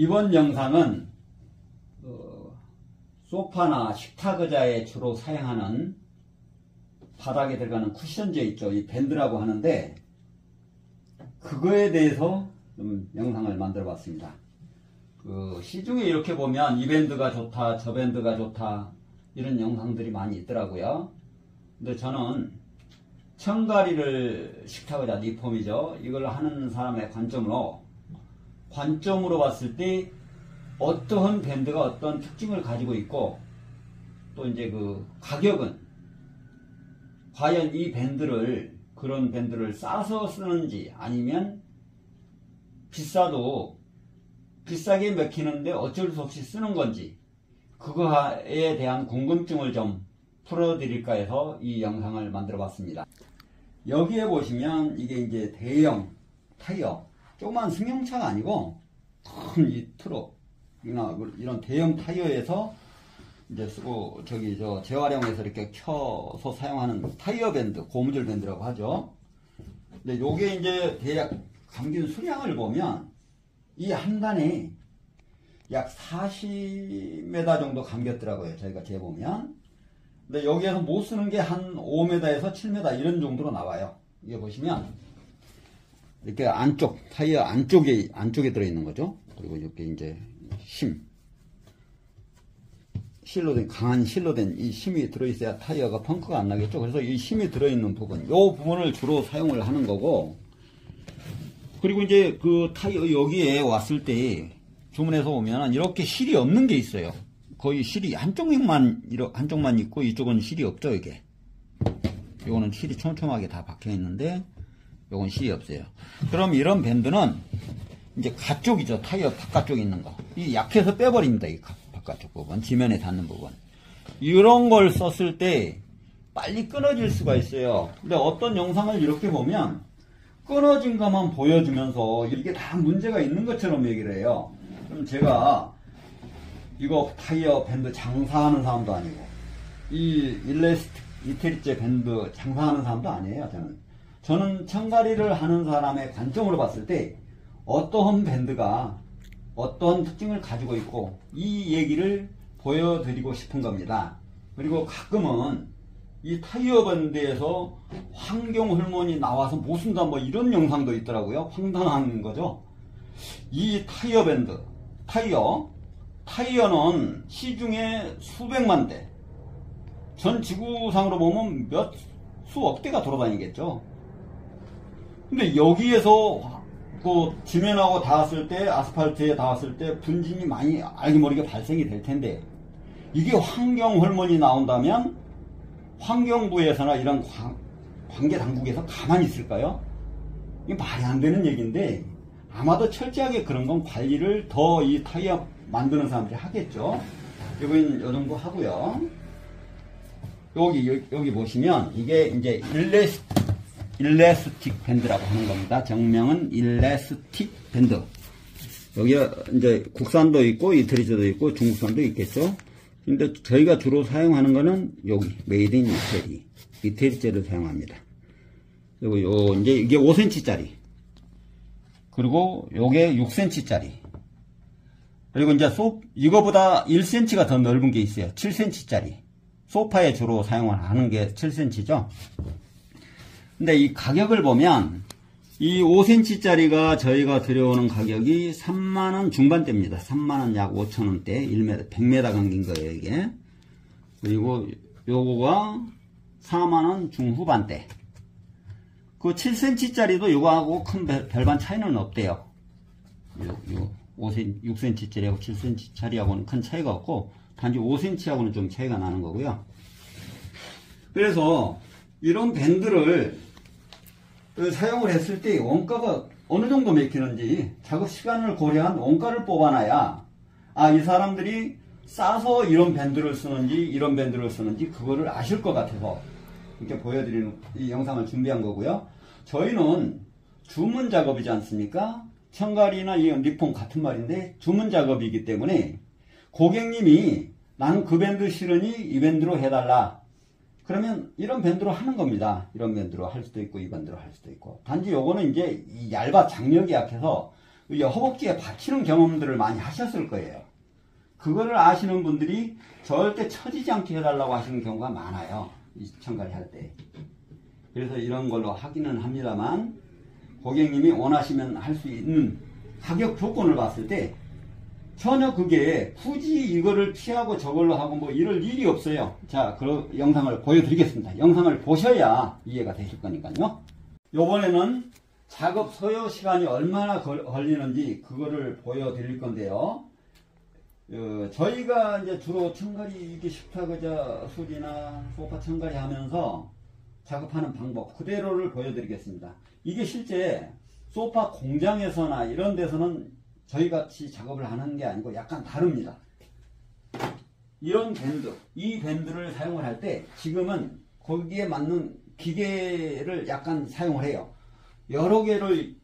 이번 영상은 소파나 식탁 의자에 주로 사용하는 바닥에 들어가는 쿠션제 있죠. 이 밴드라고 하는데 그거에 대해서 좀 영상을 만들어 봤습니다. 시중에 이렇게 보면 이 밴드가 좋다, 저 밴드가 좋다 이런 영상들이 많이 있더라고요. 근데 저는 청가리를 식탁 의자 리폼이죠. 이걸 하는 사람의 관점으로 봤을 때 어떠한 밴드가 어떤 특징을 가지고 있고 또 이제 그 가격은 과연 이 그런 밴드를 싸서 쓰는지 아니면 비싸도 비싸게 먹히는데 어쩔 수 없이 쓰는 건지 그거에 대한 궁금증을 좀 풀어드릴까 해서 이 영상을 만들어 봤습니다. 여기에 보시면 이게 이제 대형 타이어, 조그만 승용차가 아니고 큰 이 트럭 이런 대형 타이어에서 이제 쓰고 재활용해서 이렇게 켜서 사용하는 타이어 밴드, 고무줄 밴드라고 하죠. 근데 요게 이제 대략 감긴 수량을 보면 이 한 단에 약 40m 정도 감겼더라고요. 저희가 재보면. 근데 여기에서 못 쓰는 게 한 5m에서 7m 이런 정도로 나와요. 이게 보시면 이렇게 타이어 안쪽에 들어있는 거죠. 그리고 이렇게 이제 강한 실로 된 이 힘이 들어있어야 타이어가 펑크가 안 나겠죠. 그래서 이 힘이 들어있는 부분, 이 부분을 주로 사용을 하는 거고, 그리고 이제 그 타이어 여기에 왔을 때 주문해서 오면 이렇게 실이 없는 게 있어요. 거의 실이 한쪽만 있고 이쪽은 실이 없죠. 이게 요거는 실이 촘촘하게 다 박혀 있는데 요건 실이 없어요. 그럼 이런 밴드는 이제 가쪽이죠. 타이어 바깥쪽에 있는 거. 이 약해서 빼버립니다. 이 바깥쪽 부분, 지면에 닿는 부분. 이런 걸 썼을 때 빨리 끊어질 수가 있어요. 근데 어떤 영상을 이렇게 보면 끊어진 것만 보여주면서 이게 다 문제가 있는 것처럼 얘기를 해요. 그럼 제가 이거 타이어 밴드 장사하는 사람도 아니고 이 이태리제 밴드 장사하는 사람도 아니에요. 저는 청가리를 하는 사람의 관점으로 봤을 때 어떠한 밴드가 어떤 특징을 가지고 있고 이 얘기를 보여드리고 싶은 겁니다. 그리고 가끔은 이 타이어 밴드에서 환경 호르몬이 나와서 못 쓴다 뭐 이런 영상도 있더라고요. 황당한 거죠. 이 타이어 밴드, 타이어는 시중에 수백만 대, 전 지구상으로 보면 수억 대가 돌아다니겠죠. 근데 여기에서 그 지면하고 닿았을 때, 아스팔트에 닿았을 때 분진이 많이 알게 모르게 발생이 될 텐데, 이게 환경 호르몬이 나온다면 환경부에서나 이런 관계 당국에서 가만히 있을까요? 이게 말이 안 되는 얘기인데, 아마도 철저하게 그런 건 관리를 더 이 타이어 만드는 사람들이 하겠죠. 여긴 요 정도 하고요. 여기 보시면 이게 이제 일레스틱 밴드라고 하는 겁니다. 정명은 일레스틱 밴드. 여기 이제 국산도 있고 이태리제도 있고 중국산도 있겠죠. 근데 저희가 주로 사용하는 거는 여기 메이드 인 이태리제를 사용합니다. 그리고 이제 이게 5cm짜리. 그리고 요게 6cm짜리. 그리고 이제 이거보다 1cm가 더 넓은 게 있어요. 7cm짜리. 소파에 주로 사용을 하는 게 7cm죠. 근데 이 가격을 보면 이 5cm짜리가 저희가 들여오는 가격이 3만원 중반대입니다. 3만원 약 5천원대 100m 감긴 거예요 이게. 그리고 요거가 4만원 중후반대. 그 7cm짜리도 요거하고 큰 별반 차이는 없대요. 6cm짜리하고 7cm짜리하고는 큰 차이가 없고 단지 5cm하고는 좀 차이가 나는 거고요. 그래서 이런 밴드를 사용을 했을 때 원가가 어느 정도 맥히는지 작업 시간을 고려한 원가를 뽑아놔야 이 사람들이 싸서 이런 밴드를 쓰는지 이런 밴드를 쓰는지 그거를 아실 것 같아서 이렇게 보여드리는 이 영상을 준비한 거고요. 저희는 주문 작업이지 않습니까? 청가리나 이 리폼 같은 말인데 주문 작업이기 때문에 고객님이 나는 그 밴드 싫으니 이 밴드로 해달라. 그러면 이런 밴드로 하는 겁니다. 이런 밴드로 할 수도 있고 이 밴드로 할 수도 있고. 단지 요거는 이제 얇아 장력이 약해서 허벅지에 받치는 경험들을 많이 하셨을 거예요. 그거를 아시는 분들이 절대 처지지 않게 해달라고 하시는 경우가 많아요. 이 청가리 할 때. 그래서 이런 걸로 하기는 합니다만, 고객님이 원하시면 할 수 있는 가격 조건을 봤을 때 전혀 그게 굳이 이거를 피하고 저걸로 하고 뭐 이럴 일이 없어요. 자, 그 영상을 보여드리겠습니다. 영상을 보셔야 이해가 되실 거니까요. 요번에는 작업 소요 시간이 얼마나 걸리는지 그거를 보여드릴 건데요. 저희가 이제 주로 청가리 이게 식탁의자 수리나 소파 청가리 하면서 작업하는 방법 그대로를 보여드리겠습니다. 이게 실제 소파 공장에서나 이런 데서는 저희 같이 작업을 하는 게 아니고 약간 다릅니다. 이런 밴드, 이 밴드를 사용을 할 때 지금은 거기에 맞는 기계를 약간 사용을 해요. 여러 개를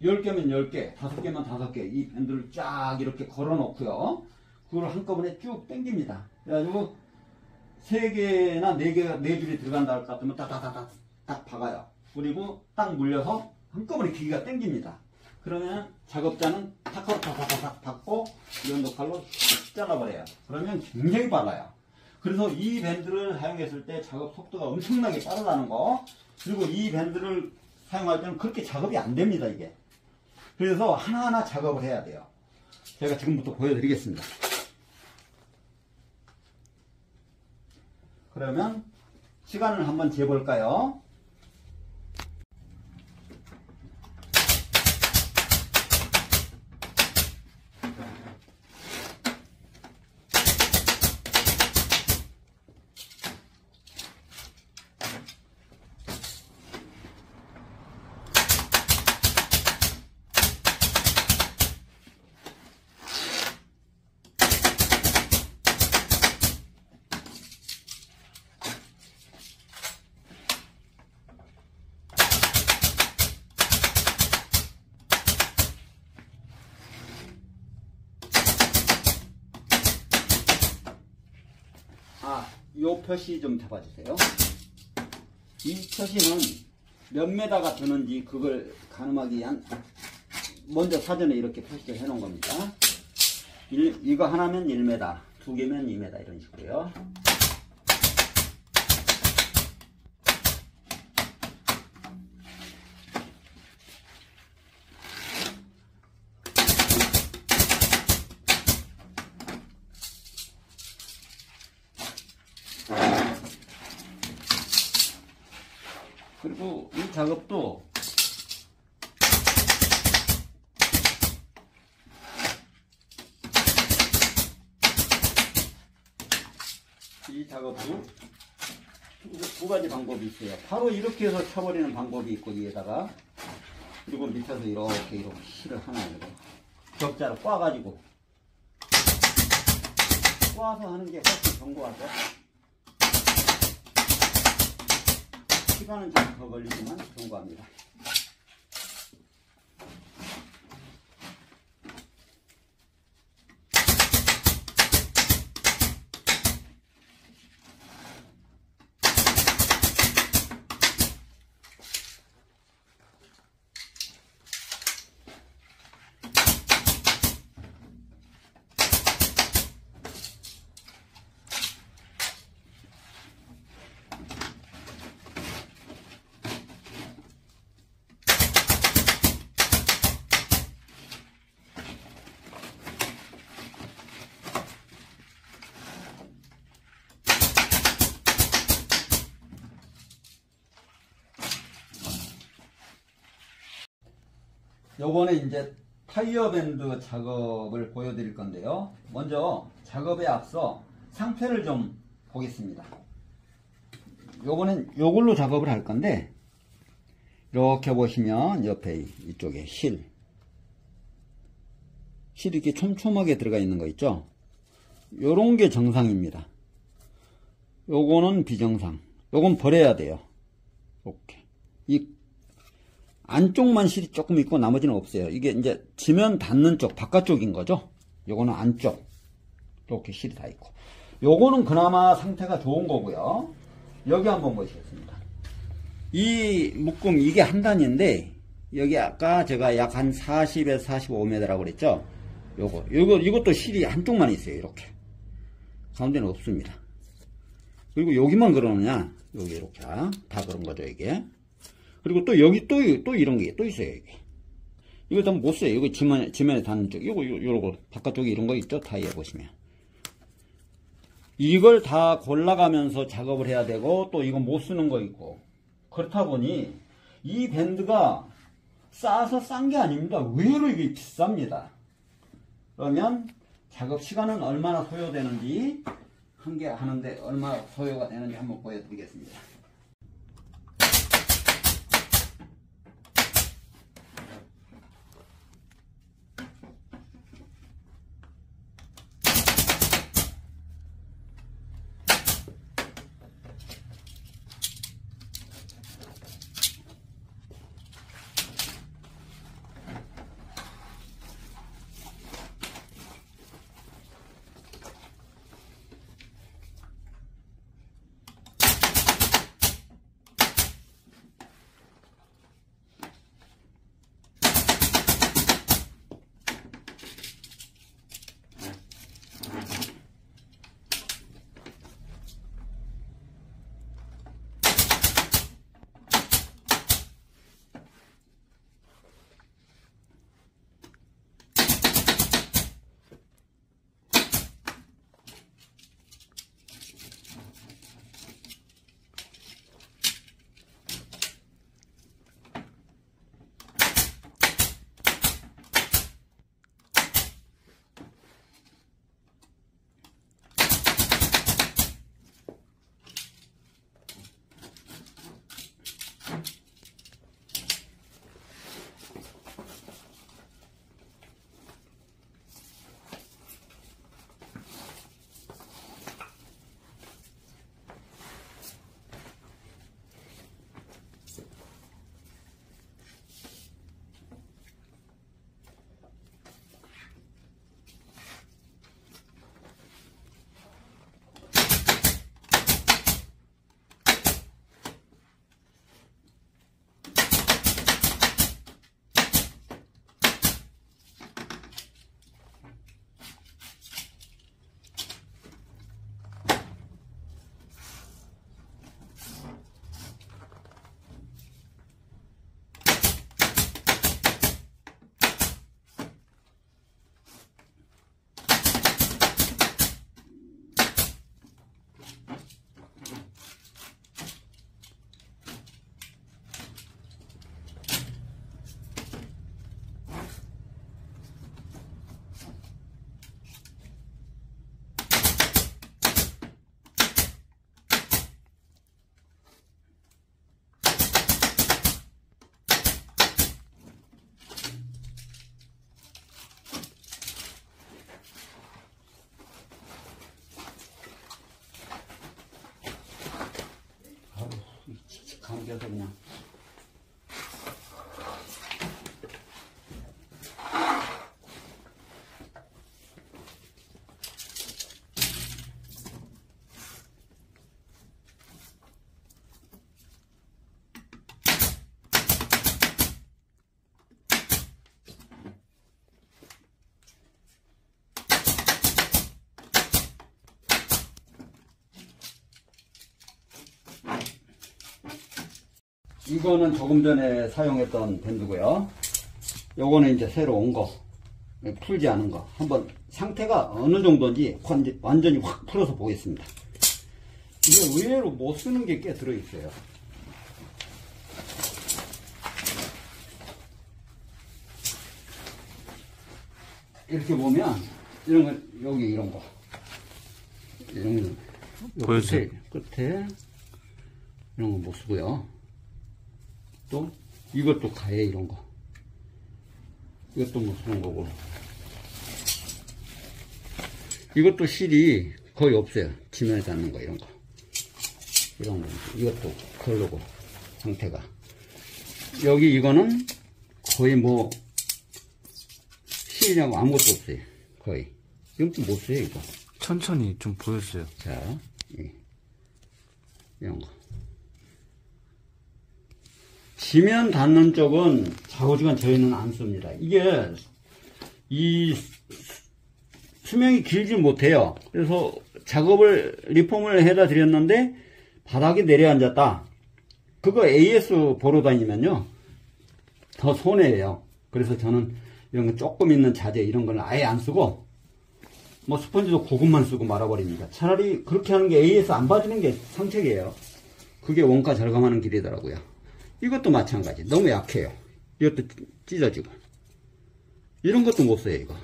10개면 10개, 5개면 5개 이 밴드를 쫙 이렇게 걸어 놓고요. 그걸 한꺼번에 쭉 당깁니다. 그래가지고 3개나 4줄이 들어간다 할 것 같으면 딱 박아요. 그리고 딱 물려서 한꺼번에 기계가 당깁니다. 그러면 작업자는 탁탁탁탁 박고 이런 녹칼로 잘라버려요. 그러면 굉장히 빨라요. 그래서 이 밴드를 사용했을 때 작업 속도가 엄청나게 빠르다는 거. 그리고 이 밴드를 사용할 때는 그렇게 작업이 안 됩니다, 이게. 그래서 하나하나 작업을 해야 돼요. 제가 지금부터 보여드리겠습니다. 그러면 시간을 한번 재볼까요? 요 표시 좀 잡아주세요. 이 표시는 몇 메다가 드는지 그걸 가늠하기 위한 먼저 사전에 이렇게 표시를 해 놓은 겁니다. 이거 하나면 1m, 2개면 2m 이런 식으로요. 그리고 이 작업도 두 가지 방법이 있어요. 바로 이렇게 해서 쳐버리는 방법이 있고 위에다가 그리고 밑에서 이렇게 실을 하나 이렇게 격자를 꽈가지고 꽈서 하는 게 훨씬 견고하죠. 시간은 좀 더 걸리지만 견고합니다. 요번에 이제 타이어 밴드 작업을 보여드릴 건데요. 먼저 작업에 앞서 상태를 좀 보겠습니다. 요번엔 요걸로 작업을 할 건데, 이렇게 보시면 옆에 이쪽에 실 이렇게 촘촘하게 들어가 있는 거 있죠? 요런 게 정상입니다. 요거는 비정상. 요건 버려야 돼요. 이렇게. 이 안쪽만 실이 조금 있고 나머지는 없어요. 이게 이제 지면 닿는 쪽, 바깥쪽인 거죠. 요거는 안쪽. 이렇게 실이 다 있고. 요거는 그나마 상태가 좋은 거고요. 여기 한번 보시겠습니다. 이 묶음, 이게 한 단인데, 여기 아까 제가 약 한 40에서 45m라고 그랬죠? 이것도 실이 한쪽만 있어요. 이렇게. 가운데는 없습니다. 그리고 여기만 그러느냐? 여기 이렇게. 다 그런 거죠, 이게. 그리고 또 여기 또 이런 게 또 있어요, 여기. 이거 다 못 써요. 이거 지면에 닿는 쪽. 요거, 바깥쪽에 이런 거 있죠? 타이어 보시면. 이걸 다 골라가면서 작업을 해야 되고, 또 이거 못 쓰는 거 있고. 그렇다 보니, 이 밴드가 싸서 싼 게 아닙니다. 의외로 이게 비쌉니다. 그러면 작업 시간은 얼마나 소요되는지, 한 개 하는데 얼마나 소요가 되는지 한번 보여드리겠습니다. 감겨서 그냥. 이거는 조금 전에 사용했던 밴드고요. 요거는 이제 새로 온 거, 풀지 않은 거. 한번 상태가 어느 정도인지 완전히 확 풀어서 보겠습니다. 이게 의외로 못 쓰는 게 꽤 들어있어요. 이렇게 보면 이런 거, 여기 이런 거, 이런 거 보여주세요. 끝에 이런 거 못 쓰고요. 또 이것도 가해, 이런 거 이것도 못 쓰는 거고, 이것도 실이 거의 없어요. 지면에 닿는 거, 이런 거, 이것도 걸르고 상태가. 여기 이거는 거의 뭐 실이냐고 아무것도 없어요. 거의. 이것도 못 써요, 이거. 천천히 좀 보여주세요. 자, 이런 거. 지면 닿는 쪽은 좌우지간 저희는 안 씁니다. 이게 이 수명이 길지 못해요. 그래서 작업을 리폼을 해다 드렸는데 바닥에 내려앉았다. 그거 AS 보러 다니면요 더 손해예요. 그래서 저는 이런 거 조금 있는 자재 이런 걸 아예 안 쓰고 뭐 스펀지도 고급만 쓰고 말아버립니다. 차라리 그렇게 하는 게 AS 안 봐주는 게 상책이에요. 그게 원가 절감하는 길이더라고요. 이것도 마찬가지. 너무 약해요. 이것도 찢어지고. 이런 것도 못 써요, 이거.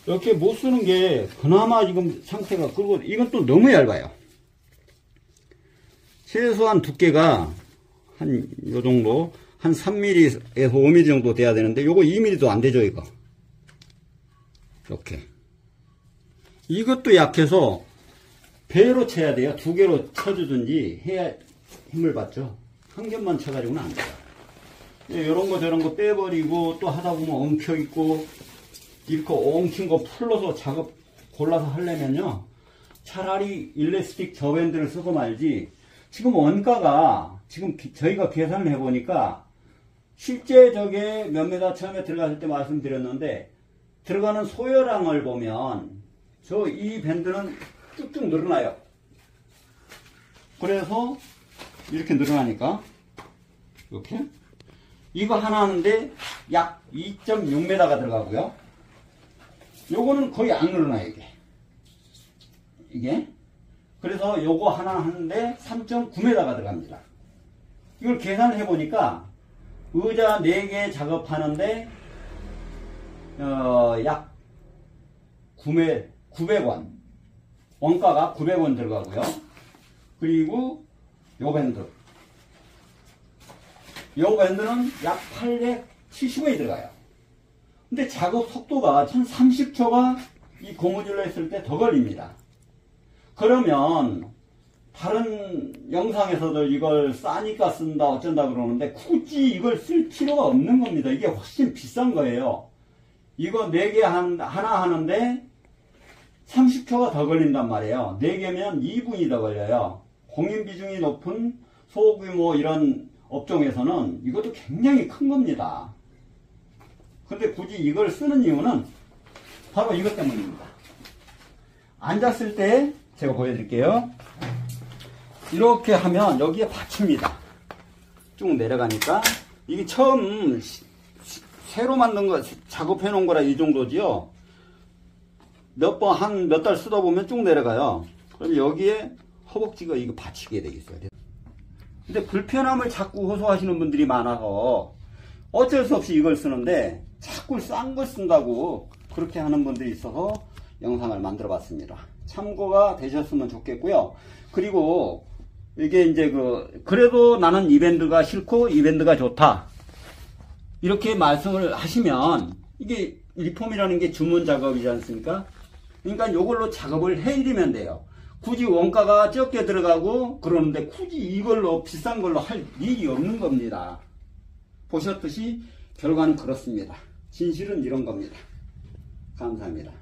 이렇게 못 쓰는 게 그나마 지금 상태가, 그리고 이건 또 너무 얇아요. 최소한 두께가 한 요 정도, 한 3mm에서 5mm 정도 돼야 되는데 요거 2mm도 안 되죠, 이거. 이렇게. 이것도 약해서 배로 쳐야 돼요. 두 개로 쳐주든지 해야 힘을 받죠. 한 겹만 쳐가지고는 안 돼요. 이런 거 저런 거 빼버리고 또 하다 보면 엉켜있고 이렇게 엉킨 거 풀러서 작업 골라서 하려면요 차라리 일레스틱 저밴드를 쓰고 말지. 지금 원가가 지금 저희가 계산을 해보니까 실제 저게 몇 메다 처음에 들어갔을 때 말씀드렸는데 들어가는 소요량을 보면 저 이 밴드는 쭉쭉 늘어나요. 그래서 이렇게 늘어나니까 이렇게 이거 하나 하는데 약 2.6m가 들어가고요. 요거는 거의 안 늘어나요, 이게. 그래서 요거 하나 하는데 3.9m가 들어갑니다. 이걸 계산을 해보니까 의자 4개 작업하는데 약 900원. 원가가 900원 들어가고요. 그리고 요 밴드. 요 밴드는 약 870원이 들어가요. 근데 작업 속도가 한 30초가 이 고무줄로 했을 때 더 걸립니다. 그러면 다른 영상에서도 이걸 싸니까 쓴다 어쩐다 그러는데 굳이 이걸 쓸 필요가 없는 겁니다. 이게 훨씬 비싼 거예요. 이거 4개 하나 하는데 30초가 더 걸린단 말이에요. 4개면 2분이 더 걸려요. 공인 비중이 높은 소규모 이런 업종에서는 이것도 굉장히 큰 겁니다. 근데 굳이 이걸 쓰는 이유는 바로 이것 때문입니다. 앉았을 때 제가 보여드릴게요. 이렇게 하면 여기에 받칩니다. 쭉 내려가니까 이게 처음 새로 만든 거 작업해 놓은 거라 이 정도지요. 한 몇 달 쓰다 보면 쭉 내려가요. 그럼 여기에 허벅지가 이거 받치게 돼 있어요. 근데 불편함을 자꾸 호소하시는 분들이 많아서 어쩔 수 없이 이걸 쓰는데 자꾸 싼 걸 쓴다고 그렇게 하는 분들이 있어서 영상을 만들어 봤습니다. 참고가 되셨으면 좋겠고요. 그리고 이게 이제 그래도 나는 이 밴드가 싫고 이 밴드가 좋다. 이렇게 말씀을 하시면 이게 리폼이라는 게 주문 작업이지 않습니까? 그러니까 이걸로 작업을 해드리면 돼요. 굳이 원가가 적게 들어가고 그러는데 굳이 이걸로 비싼 걸로 할 일이 없는 겁니다. 보셨듯이 결과는 그렇습니다. 진실은 이런 겁니다. 감사합니다.